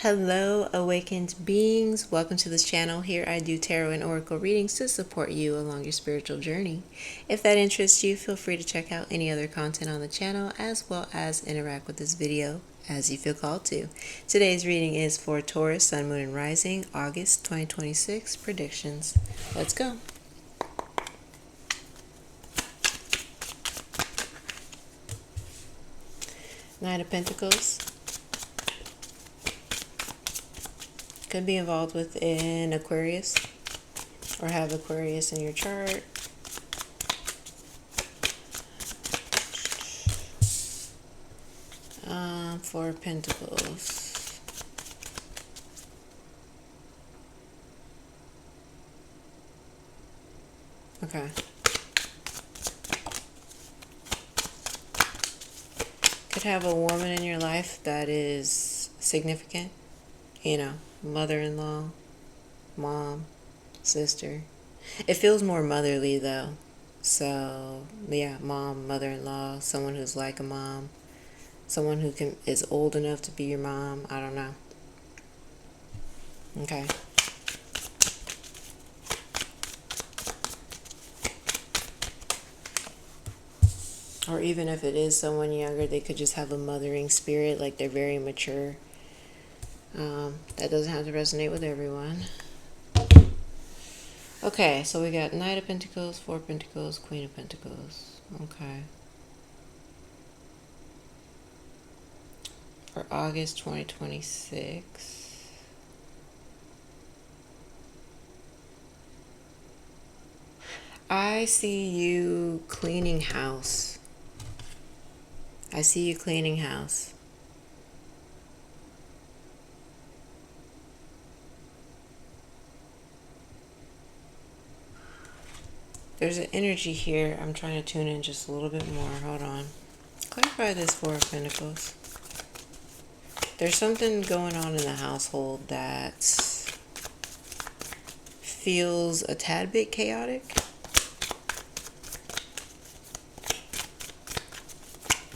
Hello, awakened beings. Welcome to this channel. Here I do tarot and oracle readings to support you along your spiritual journey. If that interests you, feel free to check out any other content on the channel as well as interact with this video as you feel called to. Today's reading is for Taurus, Sun, Moon, and Rising, August 2026 predictions. Let's go. Knight of Pentacles. Could be involved with an Aquarius or have Aquarius in your chart. Four of Pentacles. Okay. Could have a woman in your life that is significant. You know, mother-in-law, mom, sister. It feels more motherly though. So yeah, mom, mother-in-law, someone who's like a mom, someone who is old enough to be your mom. I don't know. Okay. Or even if it is someone younger, they could just have a mothering spirit, like they're very mature. That doesn't have to resonate with everyone. Okay, so we got Knight of Pentacles, Four of Pentacles, Queen of Pentacles. Okay. For August 2026. I see you cleaning house. I see you cleaning house. There's an energy here. I'm trying to tune in just a little bit more. Hold on. Clarify this Four of Pentacles. There's something going on in the household that feels a tad bit chaotic.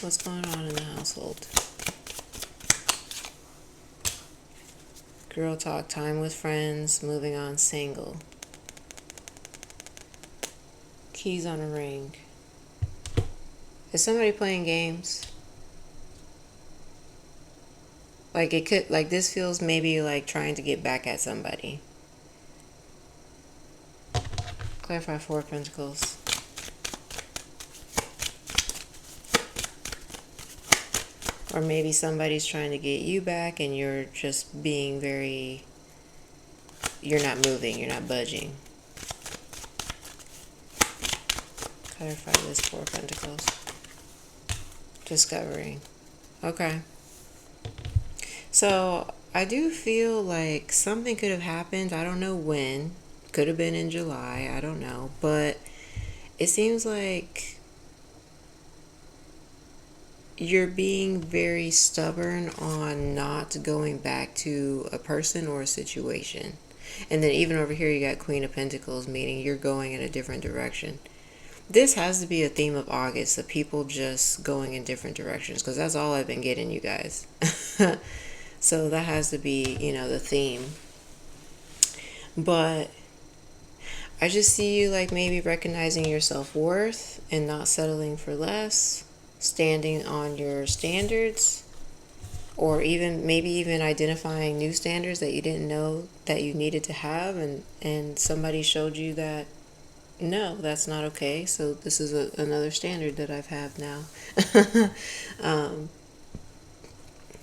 What's going on in the household? Girl talk, time with friends, moving on, single. Keys on a ring. Is somebody playing games? Like it could, like this feels maybe like trying to get back at somebody. Clarify Four of Pentacles. Or maybe somebody's trying to get you back and you're just being very, you're not moving, you're not budging. Clarify this Four of Pentacles. Discovering. Okay. So I do feel like something could have happened. I don't know when. Could have been in July. I don't know. But it seems like you're being very stubborn on not going back to a person or a situation. And then even over here you got Queen of Pentacles, meaning you're going in a different direction. This has to be a theme of August, the people just going in different directions, because that's all I've been getting, you guys. So that has to be, you know, the theme. But I just see you like maybe recognizing your self-worth and not settling for less, standing on your standards, or even maybe even identifying new standards that you didn't know that you needed to have, and somebody showed you that no, that's not okay. So this is another standard that I've had now.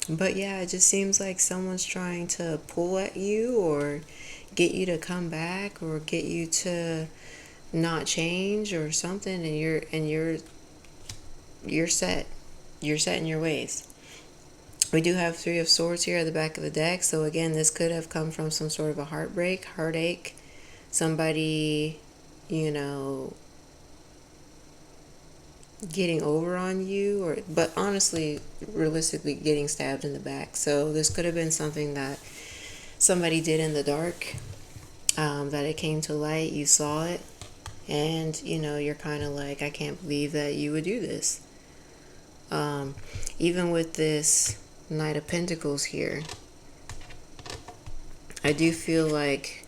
But yeah, it just seems like someone's trying to pull at you or get you to come back or get you to not change or something, and you're set. You're set in your ways. We do have Three of Swords here at the back of the deck. So again, this could have come from some sort of a heartbreak, heartache. Somebody, you know, getting over on you, or but honestly, realistically, getting stabbed in the back. So this could have been something that somebody did in the dark, that it came to light, you saw it, and you know, you're kind of like, I can't believe that you would do this. Even with this Knight of Pentacles here, I do feel like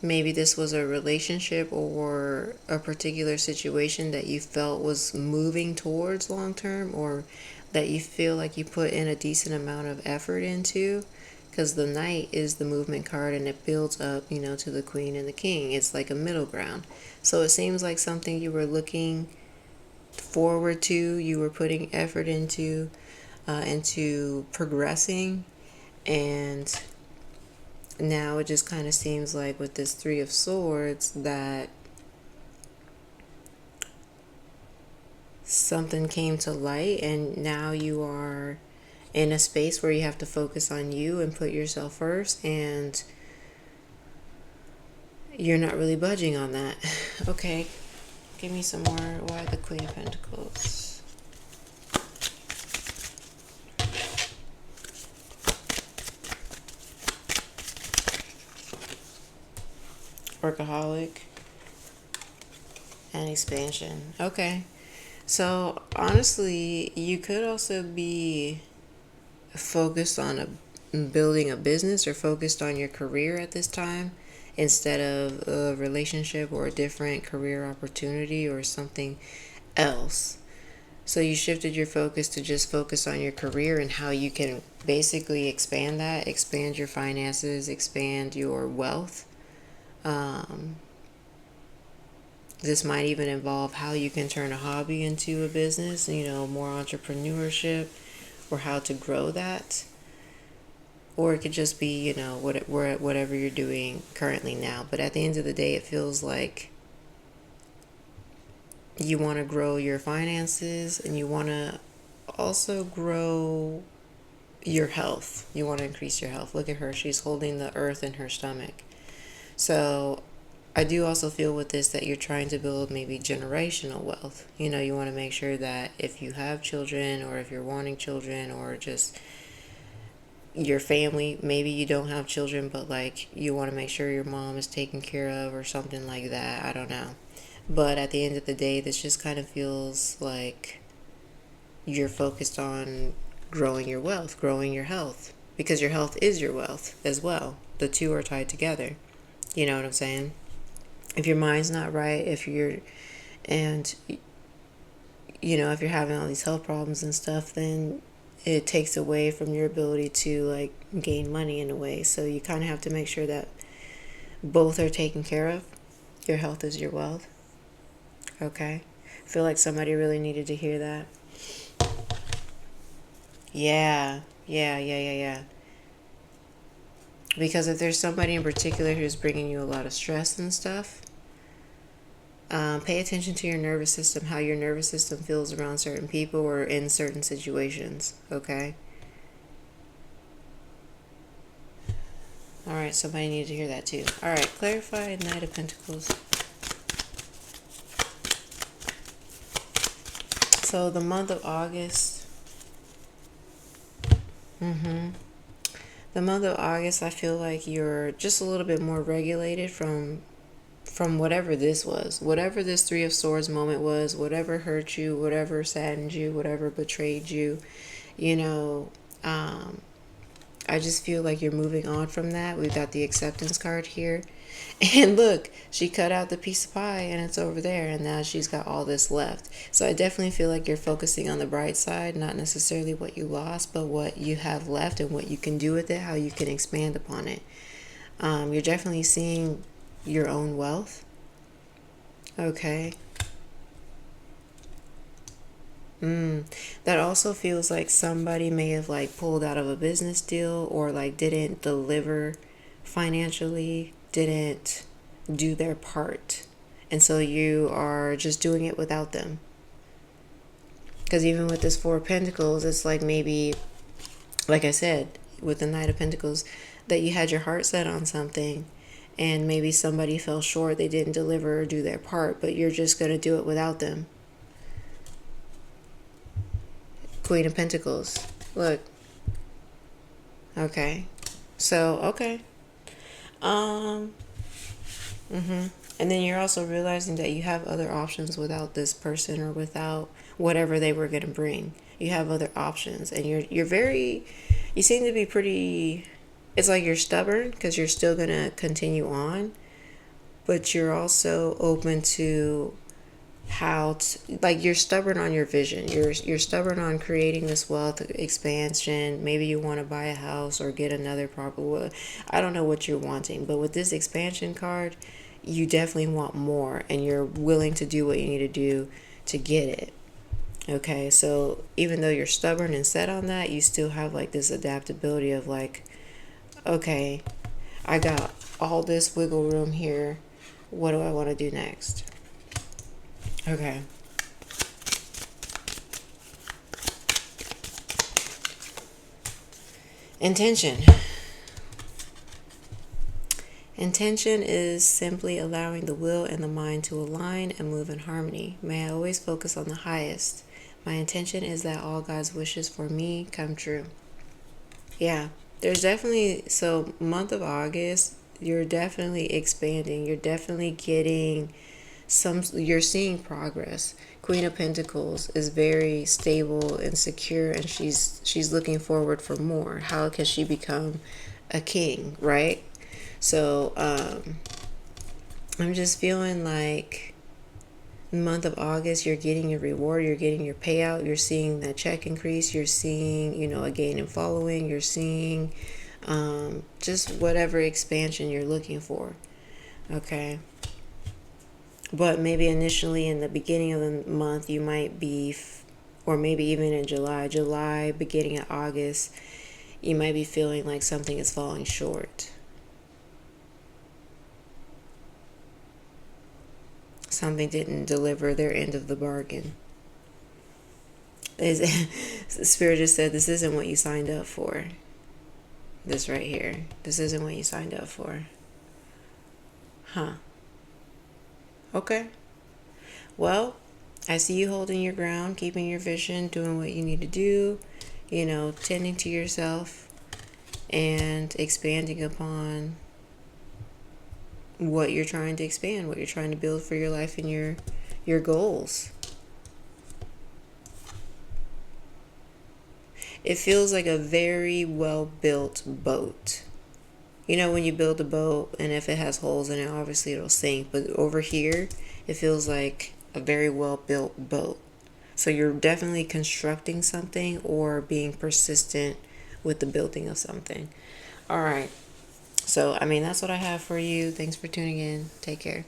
maybe this was a relationship or a particular situation that you felt was moving towards long term, or that you feel like you put in a decent amount of effort into, because the knight is the movement card and it builds up, to the queen and the king. It's like a middle ground. So it seems like something you were looking forward to, you were putting effort into progressing, and now it just kind of seems like with this Three of Swords that something came to light, and now you are in a space where you have to focus on you and put yourself first, and you're not really budging on that. Okay, give me some more. Why the Queen of Pentacles? Workaholic and expansion. Okay. So honestly, you could also be focused on building a business or focused on your career at this time instead of a relationship or a different career opportunity or something else. So you shifted your focus to just focus on your career and how you can basically expand that, expand your finances, expand your wealth. Um, This might even involve how you can turn a hobby into a business, more entrepreneurship, or how to grow that. Or it could just be, whatever you're doing currently now. But at the end of the day, it feels like you want to grow your finances and you want to also grow your health. You want to increase your health. Look at her. She's holding the earth in her stomach. So I do also feel with this that you're trying to build maybe generational wealth. You want to make sure that if you have children or if you're wanting children or just your family, maybe you don't have children, but like you want to make sure your mom is taken care of or something like that. I don't know. But at the end of the day, this just kind of feels like you're focused on growing your wealth, growing your health, because your health is your wealth as well. The two are tied together. You know what I'm saying? If your mind's not right, and if you're having all these health problems and stuff, then it takes away from your ability to like gain money in a way. So you kind of have to make sure that both are taken care of. Your health is your wealth. Okay. I feel like somebody really needed to hear that. Yeah. Yeah. Because if there's somebody in particular who's bringing you a lot of stress and stuff, pay attention to your nervous system, how your nervous system feels around certain people or in certain situations, okay? All right, somebody needed to hear that too. All right, clarify Knight of Pentacles. So the month of August. The month of August, I feel like you're just a little bit more regulated from whatever this was, whatever this Three of Swords moment was, whatever hurt you, whatever saddened you, whatever betrayed you, you know, I just feel like you're moving on from that. We've got the acceptance card here. And look, she cut out the piece of pie and it's over there, and now she's got all this left. So I definitely feel like you're focusing on the bright side, not necessarily what you lost, but what you have left and what you can do with it, how you can expand upon it. You're definitely seeing your own wealth. Okay. That also feels like somebody may have like pulled out of a business deal or like didn't deliver financially, didn't do their part. And so you are just doing it without them. Because even with this Four of Pentacles, it's like maybe, like I said, with the Knight of Pentacles, that you had your heart set on something and maybe somebody fell short, they didn't deliver or do their part, but you're just going to do it without them. Queen of Pentacles. Look. Okay. So, okay. Um, And then you're also realizing that you have other options without this person or without whatever they were going to bring. You have other options, and you seem to be pretty it's like you're stubborn because you're still going to continue on, but you're also open to how to, like, you're stubborn on your vision. You're stubborn on creating this wealth expansion. Maybe you want to buy a house or get another property. I don't know what you're wanting, but with this expansion card, you definitely want more, and you're willing to do what you need to do to get it. Okay, so even though you're stubborn and set on that, you still have like this adaptability of like, okay, I got all this wiggle room here. What do I want to do next? Okay. Intention. Intention is simply allowing the will and the mind to align and move in harmony. May I always focus on the highest. My intention is that all God's wishes for me come true. Yeah, there's definitely, so month of August, you're definitely expanding. You're definitely getting you're seeing progress. Queen of Pentacles is very stable and secure, and she's looking forward for more. How can she become a king, right? So I'm just feeling like month of August, you're getting your reward, you're getting your payout, you're seeing that check increase, you're seeing, a gain in following, you're seeing just whatever expansion you're looking for. Okay. But maybe initially in the beginning of the month, you might be, or maybe even in July, beginning of August, you might be feeling like something is falling short. Something didn't deliver their end of the bargain. Spirit just said, this isn't what you signed up for. This right here. This isn't what you signed up for. Huh. Okay. Well, I see you holding your ground, keeping your vision, doing what you need to do, tending to yourself and expanding upon what you're trying to expand, what you're trying to build for your life and your goals. It feels like a very well built boat. When you build a boat and if it has holes in it, obviously it'll sink. But over here, it feels like a very well built boat. So you're definitely constructing something or being persistent with the building of something. All right. So, that's what I have for you. Thanks for tuning in. Take care.